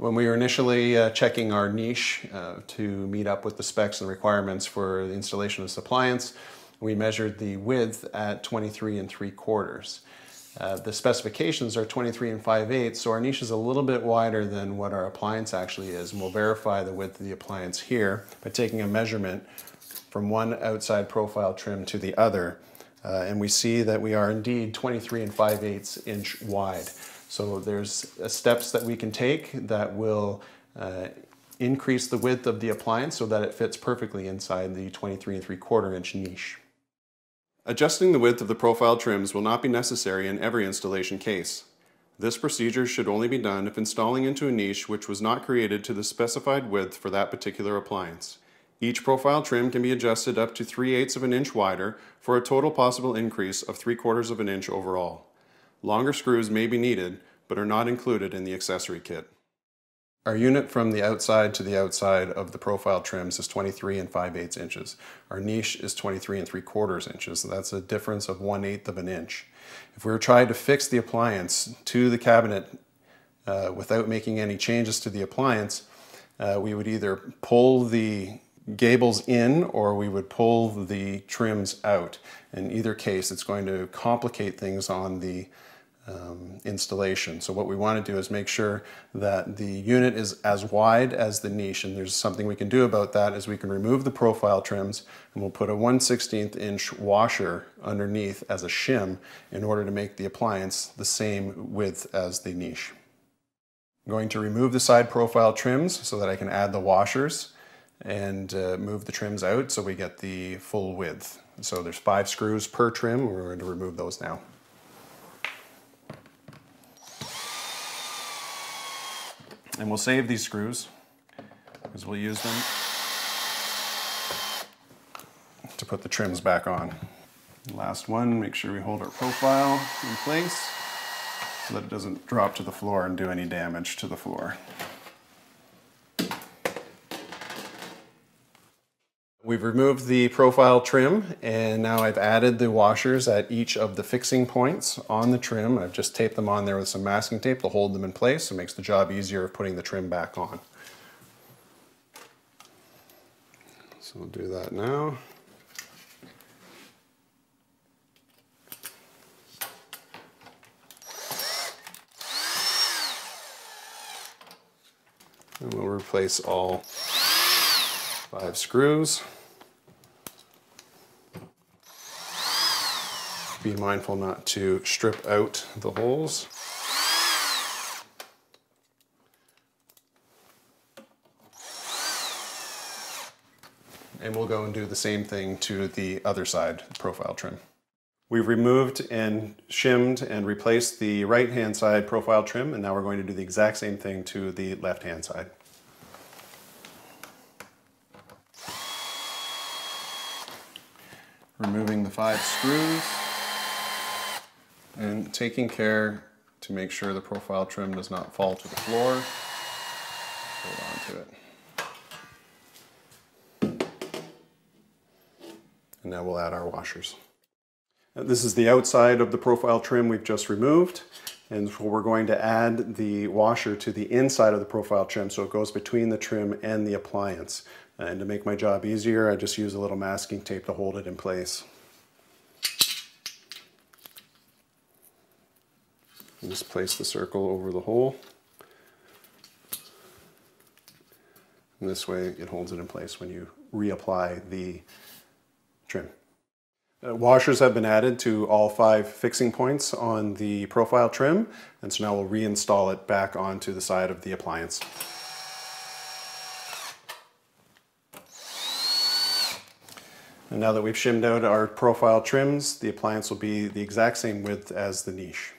When we were initially checking our niche to meet up with the specs and requirements for the installation of this appliance, we measured the width at 23 3/4. The specifications are 23 5/8, so our niche is a little bit wider than what our appliance actually is, and we'll verify the width of the appliance here by taking a measurement from one outside profile trim to the other, and we see that we are indeed 23 5/8 inch wide. So there's steps that we can take that will increase the width of the appliance so that it fits perfectly inside the 23 3/4 inch niche. Adjusting the width of the profile trims will not be necessary in every installation case. This procedure should only be done if installing into a niche which was not created to the specified width for that particular appliance. Each profile trim can be adjusted up to 3/8 of an inch wider for a total possible increase of 3/4 of an inch overall. Longer screws may be needed, but are not included in the accessory kit. Our unit from the outside to the outside of the profile trims is 23 5/8 inches. Our niche is 23 3/4 inches, so that's a difference of 1/8 of an inch. If we were trying to fix the appliance to the cabinet without making any changes to the appliance, we would either pull the gables in or we would pull the trims out. In either case, it's going to complicate things on the installation. So what we want to do is make sure that the unit is as wide as the niche, and there's something we can do about that is we can remove the profile trims and we'll put a 1/16 inch washer underneath as a shim in order to make the appliance the same width as the niche. I'm going to remove the side profile trims so that I can add the washers and move the trims out so we get the full width. So there's 5 screws per trim. We're going to remove those now. And we'll save these screws because we'll use them to put the trims back on. Last one, make sure we hold our profile in place so that it doesn't drop to the floor and do any damage to the floor. We've removed the profile trim, and now I've added the washers at each of the fixing points on the trim. I've just taped them on there with some masking tape to hold them in place. It makes the job easier of putting the trim back on. So we'll do that now. And we'll replace all 5 screws. Be mindful not to strip out the holes. And we'll go and do the same thing to the other side profile trim. We've removed and shimmed and replaced the right-hand side profile trim, and now we're going to do the exact same thing to the left-hand side. Removing the 5 screws and taking care to make sure the profile trim does not fall to the floor. Hold on to it. And now we'll add our washers. This is the outside of the profile trim we've just removed, and so we're going to add the washer to the inside of the profile trim so it goes between the trim and the appliance. And to make my job easier, I just use a little masking tape to hold it in place. And just place the circle over the hole. And this way it holds it in place when you reapply the trim. Washers have been added to all 5 fixing points on the profile trim, and so now we'll reinstall it back onto the side of the appliance. And now that we've shimmed out our profile trims, the appliance will be the exact same width as the niche.